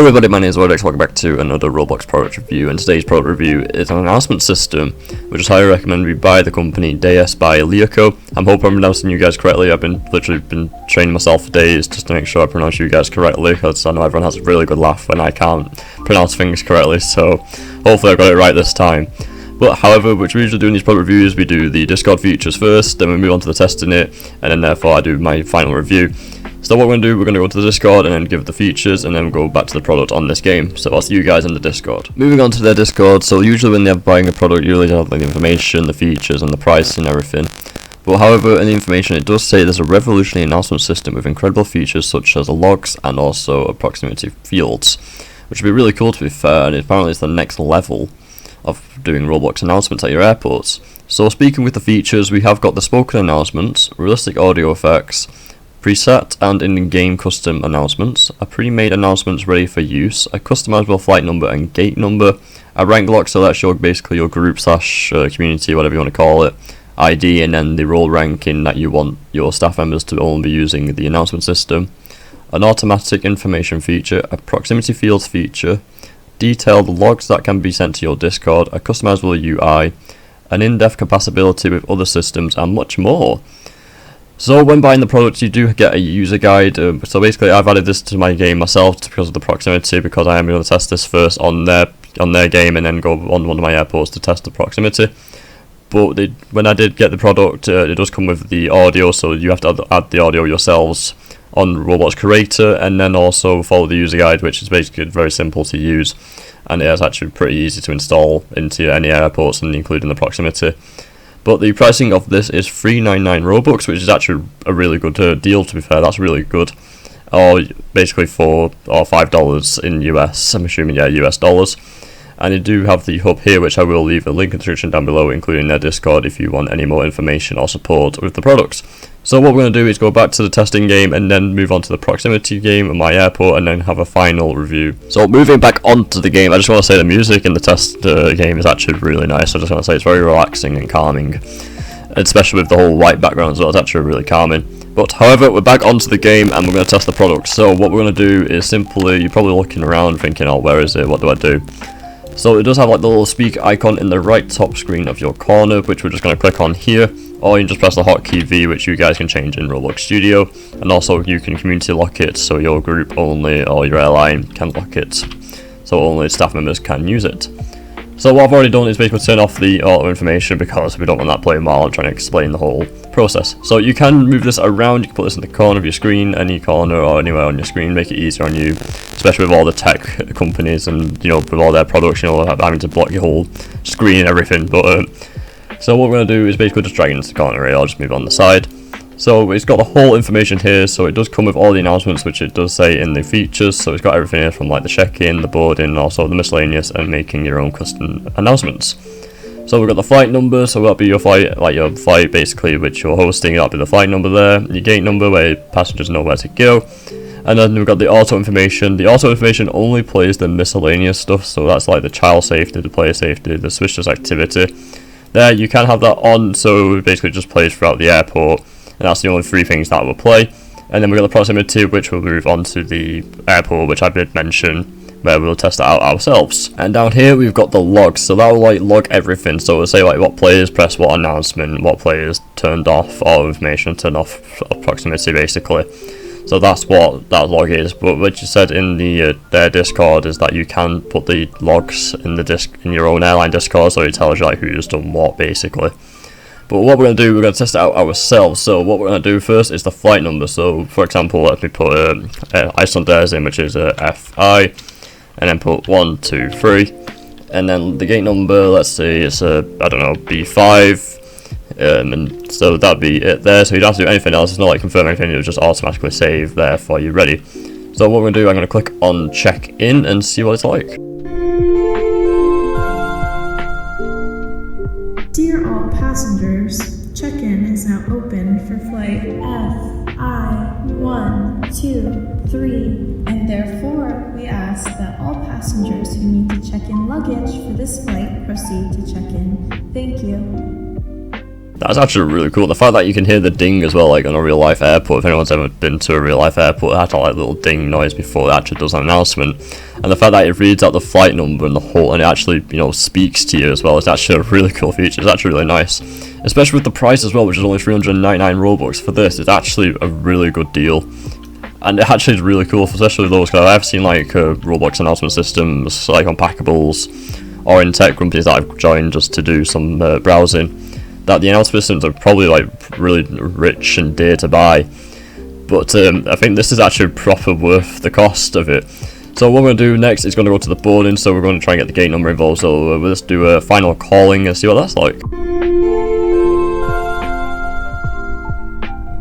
everybody, my name is Voyadex, welcome back to another Roblox product review, and today's product review is an announcement system, which is highly recommended by the company DEUS by Leoco. I'm hoping I'm pronouncing you guys correctly. I've literally been training myself for days just to make sure I pronounce you guys correctly, because I know everyone has a really good laugh when I can't pronounce things correctly, so hopefully I got it right this time. But however, which we usually do in these product reviews, we do the Discord features first, then we move on to the testing it, and then therefore I do my final review. So what we're going to do, we're going to go to the Discord and then give the features, and then we'll go back to the product on this game. So I'll see you guys in the Discord. Moving on to their Discord, so usually when they're buying a product, you usually have like, the information, the features, and the price and everything. But however, in the information it does say there's a revolutionary announcement system with incredible features such as logs and also proximity fields, which would be really cool to be fair, and apparently it's the next level of doing Roblox announcements at your airports. So speaking with the features, we have got the spoken announcements, realistic audio effects, preset and in-game custom announcements, a pre-made announcements ready for use, a customizable flight number and gate number, a rank lock, so that's basically your group slash community, whatever you want to call it, ID, and then the role ranking that you want your staff members to only be using the announcement system, an automatic information feature, a proximity fields feature, detailed logs that can be sent to your Discord, a customizable UI, an in-depth compatibility with other systems, and much more. So when buying the products, you do get a user guide. So basically, I've added this to my game myself because of the proximity, because I am going to test this first on their game and then go on one of my airports to test the proximity. But when I did get the product, it does come with the audio, so you have to add the audio yourselves on Roblox Creator, and then also follow the user guide, which is basically very simple to use, and it is actually pretty easy to install into any airports, and including the proximity. But the pricing of this is $3.99 Robux, which is actually a really good deal, to be fair. That's really good. Or basically $5 in US, I'm assuming, yeah, US dollars. And you do have the hub here, which I will leave a link in the description down below, including their Discord if you want any more information or support with the products. So what we're going to do is go back to the testing game and then move on to the proximity game at my airport and then have a final review. So moving back onto the game, I just want to say the music in the test game is actually really nice. I just want to say it's very relaxing and calming, especially with the whole white background as well. It's actually really calming. But however, we're back onto the game and we're going to test the product. So what we're going to do is simply, you're probably looking around thinking, oh, where is it? What do I do? So it does have like the little speak icon in the right top screen of your corner, which we're just going to click on here, or you can just press the hotkey V, which you guys can change in Roblox Studio, and also you can community lock it, so your group only or your airline can lock it, so only staff members can use it. So what I've already done is basically turn off the auto information because we don't want that playing while I'm trying to explain the whole process. So you can move this around, you can put this in the corner of your screen, any corner or anywhere on your screen, make it easier on you, especially with all the tech companies and, you know, with all their products, you know, having to block your whole screen and everything. But so what we're going to do is basically just drag it into the corner here. I'll just move on the side. So it's got the whole information here, so it does come with all the announcements, which it does say in the features. So it's got everything here from like the check-in, the boarding, also the miscellaneous, and making your own custom announcements. So we've got the flight number, so that'll be your flight, like your flight basically which you're hosting, that'll be the flight number there, your gate number where passengers know where to go. And then we've got the auto information. The auto information only plays the miscellaneous stuff, so that's like the child safety, the player safety, the suspicious activity. There, you can have that on, so it basically just plays throughout the airport. And that's the only three things that will play. And then we've got the proximity, which will move on to the airport, which I did mention, where we'll test it out ourselves. And down here we've got the logs, so that will like log everything. So it'll say like what players press what announcement, what players turned off, all information turned off of proximity basically. So that's what that log is. But what you said in their Discord is that you can put the logs in in your own airline Discord, so it tells you like who's done what basically. But what we're going to do, we're going to test it out ourselves. So what we're going to do first is the flight number. So for example, let me put Icelandair's in, which is FI, and then put 1, 2, 3, and then the gate number, let's say it's I don't know, B5, and so that'd be it there. So you don't have to do anything else. It's not like confirm anything, it'll just automatically save there for you ready. So what we're going to do, I'm going to click on check in and see what it's like. Dear all passengers, check-in is now open for flight FI1, 2, 3, and therefore we ask that all passengers who need to check in luggage for this flight proceed to check in. Thank you. That's actually really cool. The fact that you can hear the ding as well, like on a real life airport. If anyone's ever been to a real life airport, it had that like little ding noise before it actually does an announcement. And the fact that it reads out the flight number and and it actually, you know, speaks to you as well, is actually a really cool feature. It's actually really nice, especially with the price as well, which is only 399 Robux for this. It's actually a really good deal. And it actually is really cool, especially those, because I've seen like Roblox announcement systems like on Packables or in tech companies that I've joined just to do some browsing, that the announcement systems are probably like really rich and dear to buy. But I think this is actually proper worth the cost of it. So what we're going to do next is going to go to the boarding, so we're going to try and get the gate number involved. So we'll just do a final calling and see what that's like.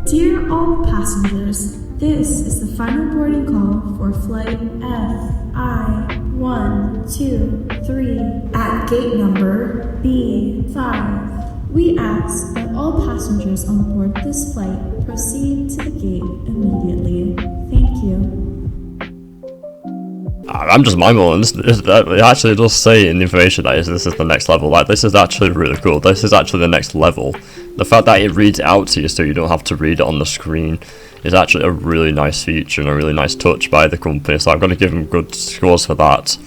Dear all passengers, this is the final boarding call for flight FI123 at gate number B5. We ask that all passengers on board this flight proceed to the gate immediately. Thank you. I'm just mind-blown. It actually does say in the information that this is the next level. Like, this is actually really cool. This is actually the next level. The fact that it reads it out to you so you don't have to read it on the screen is actually a really nice feature and a really nice touch by the company. So I'm going to give them good scores for that.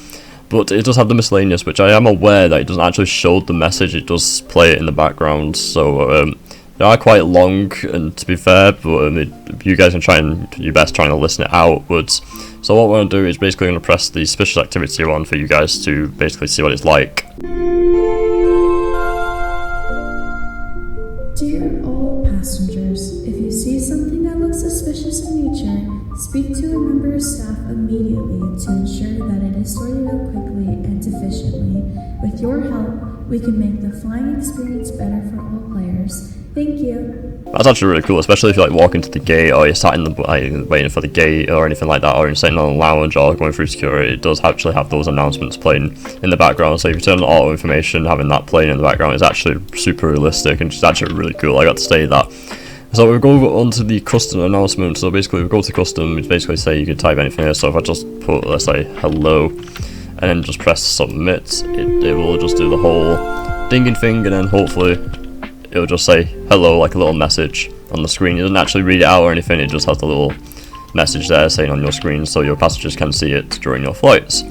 But it does have the miscellaneous, which I am aware that it doesn't actually show the message. It does play it in the background. So they are quite long, and to be fair, but you guys can try and do your best trying to listen it outwards. So what we're going to do is basically going to press the suspicious activity one for you guys to basically see what it's like. Dear all passengers, if you see something that looks suspicious in nature, speak to a member of staff immediately to ensure that it is sorted out quickly and efficiently. With your help, we can make the flying experience better for all players. Thank you. That's actually really cool, especially if you like walk into the gate, or you're sat in the waiting for the gate or anything like that, or you're sitting on a lounge or going through security. It does actually have those announcements playing in the background. So if you turn on auto information, having that playing in the background is actually super realistic and it's actually really cool. I got to say that. So we'll go on to the custom announcement. So basically we go to custom, which basically say you can type anything here. So if I just put, let's say, hello, and then just press submit, it will just do the whole dinging thing, and then hopefully it'll just say hello, like a little message on the screen. It doesn't actually read it out or anything, it just has the little message there saying on your screen so your passengers can see it during your flights.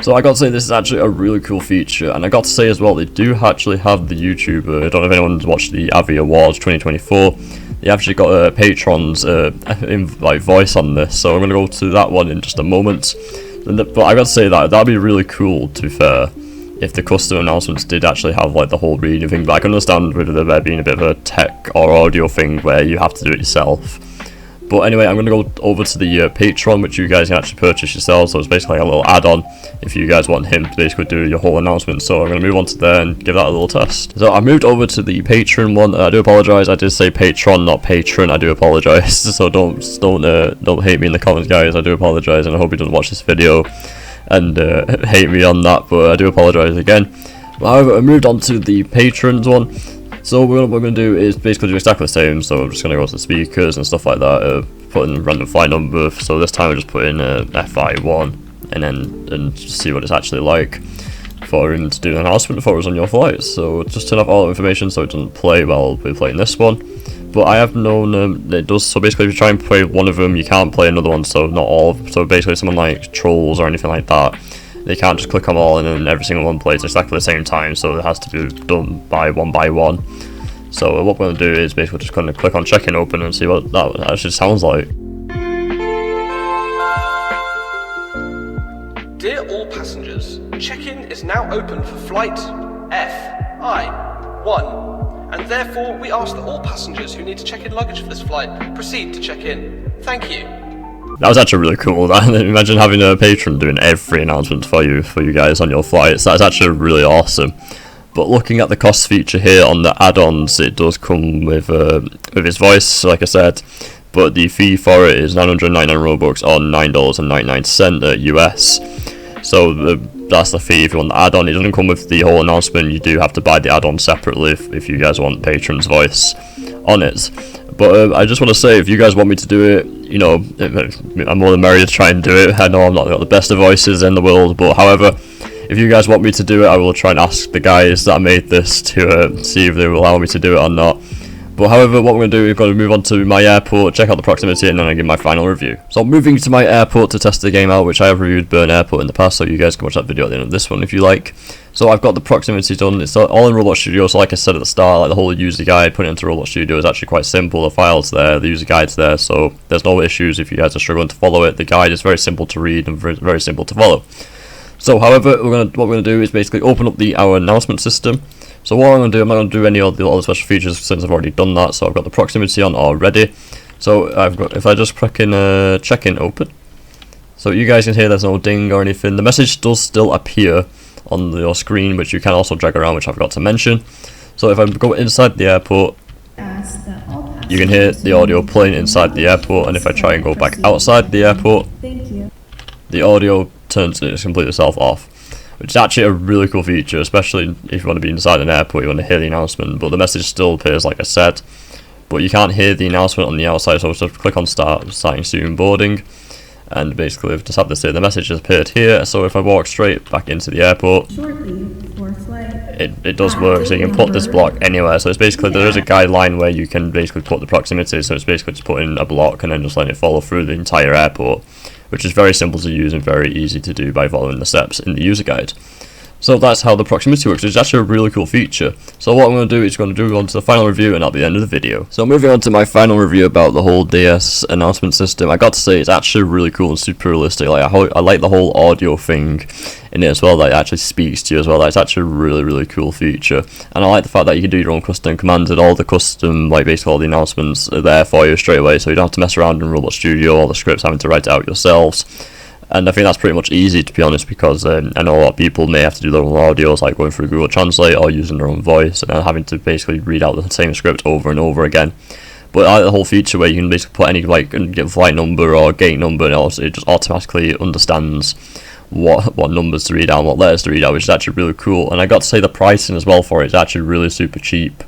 So I got to say, this is actually a really cool feature, and I got to say as well, they do actually have the YouTuber. I don't know if anyone's watched the Avi Awards 2024. They actually got a Patron's like voice on this, so I'm going to go to that one in just a moment. But I got to say that'd be really cool, to be fair, if the custom announcements did actually have like the whole reading thing. But I can understand with there being a bit of a tech or audio thing where you have to do it yourself. But anyway, I'm going to go over to the Patron, which you guys can actually purchase yourselves. So it's basically like a little add-on if you guys want him to basically do your whole announcement. So I'm going to move on to there and give that a little test. So I moved over to the Patron one. I do apologise. I did say Patron, not Patron. I do apologise. So don't hate me in the comments, guys. I do apologise, and I hope he doesn't watch this video and hate me on that. But I do apologise again. But however, I moved on to the Patrons one. So what we're going to do is basically do exactly the same. So I'm just going to go to the speakers and stuff like that, put in random flight number. So this time I just put in FI1 and just see what it's actually like for him to do an announcement for us on your flights. So just turn off all information so it doesn't play while we're playing this one. But I have known it does. So basically if you try and play one of them, you can't play another one, so not all. So basically someone like Trolls or anything like that, they can't just click on all and then every single one plays exactly the same time, so it has to be done by one. So what we're going to do is basically just kind of click on check-in open and see what that actually sounds like. Dear all passengers, check-in is now open for flight FI1, and therefore we ask that all passengers who need to check in luggage for this flight proceed to check in. Thank you. That was actually really cool. Imagine having a patron doing every announcement for you guys on your flights. That's actually really awesome. But looking at the cost feature here on the add-ons, it does come with his voice, like I said. But the fee for it is 999 Robux or $9.99 US. So that's the fee if you want the add-on. It doesn't come with the whole announcement. You do have to buy the add-on separately if you guys want patron's voice on it. But I just want to say, if you guys want me to do it, you know, I'm more than merry to try and do it. I know I'm not got the best of voices in the world, but however, If you guys want me to do it, I will try and ask the guys that made this to see if they will allow me to do it or not. But however, what we're going to do, we're going to move on to my airport, check out the proximity, and then I'll give my final review. So I'm moving to my airport to test the game out, which I have reviewed Burn Airport in the past, so you guys can watch that video at the end of this one if you like. So I've got the proximity done. It's all in Roblox Studio, so like I said at the start, like the whole user guide put it into Roblox Studio is actually quite simple. The file's there, the user guide's there, so there's no issues if you guys are struggling to follow it. The guide is very simple to read and very simple to follow. So however, what we're going to do is basically open up our announcement system. So what I'm going to do, I'm not going to do any of the other special features since I've already done that. So I've got the proximity on already. So if I just click in check-in open, so you guys can hear there's no ding or anything. The message does still appear on your screen, which you can also drag around, which I forgot to mention. So if I go inside the airport, you can hear the audio playing inside the airport, and if I try and go back outside the airport, the audio turns completely itself off. Which is actually a really cool feature, especially if you want to be inside an airport, you want to hear the announcement, but the message still appears like I said, but you can't hear the announcement on the outside. So just click on starting soon boarding, and basically just have this here, the message has appeared here. So if I walk straight back into the airport, it does work, so you can put this block anywhere. So it's basically, there is a guideline where you can basically put the proximity, so it's basically just putting a block and then just letting it follow through the entire airport, which is very simple to use and very easy to do by following the steps in the user guide. So that's how the proximity works. It's actually a really cool feature. So what I'm going to do is go on to the final review, and that'll be the end of the video. So moving on to my final review about the whole DEUS announcement system, I got to say it's actually really cool and super realistic. Like I like the whole audio thing in it as well, that it actually speaks to you as well. That's actually a really cool feature. And I like the fact that you can do your own custom commands, and all the custom, like basically all the announcements are there for you straight away, so you don't have to mess around in Roblox Studio, all the scripts having to write it out yourselves. And I think that's pretty much easy, to be honest, because I know a lot of people may have to do their own audios, like going through Google Translate or using their own voice, and then having to basically read out the same script over and over again. But I like the whole feature where you can basically put any, like, get flight number or gate number, and it just automatically understands what numbers to read out and what letters to read out, which is actually really cool. And I got to say the pricing as well for it is actually really super cheap,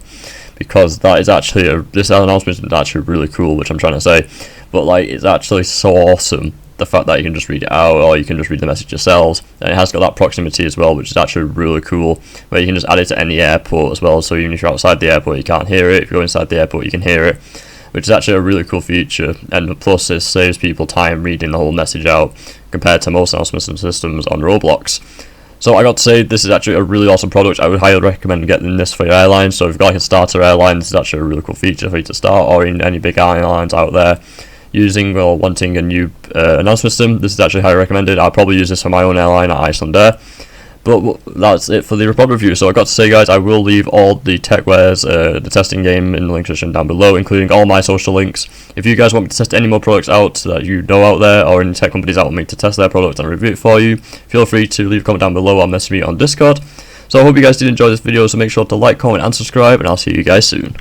because that is actually this announcement is actually really cool, which I'm trying to say. But like, it's actually so awesome, the fact that you can just read it out, or you can just read the message yourselves, and it has got that proximity as well, which is actually really cool, where you can just add it to any airport as well. So even if you're outside the airport, you can't hear it. If you go inside the airport, you can hear it, which is actually a really cool feature. And plus, it saves people time reading the whole message out compared to most announcement systems on Roblox. So I got to say, this is actually a really awesome product. I would highly recommend getting this for your airline. So if you've got like a starter airline, this is actually a really cool feature for you to start, or in any big airlines out there using or wanting a new announcement system. This is actually highly recommended. I'll probably use this for my own airline at Icelandair. But that's it for the product review. So I got to say, guys, I will leave all the TechWares, the testing game in the link section down below, including all my social links. If you guys want me to test any more products out that you know out there, or any tech companies that want me to test their products and review it for you, feel free to leave a comment down below or message me on Discord. So I hope you guys did enjoy this video, so make sure to like, comment and subscribe, and I'll see you guys soon.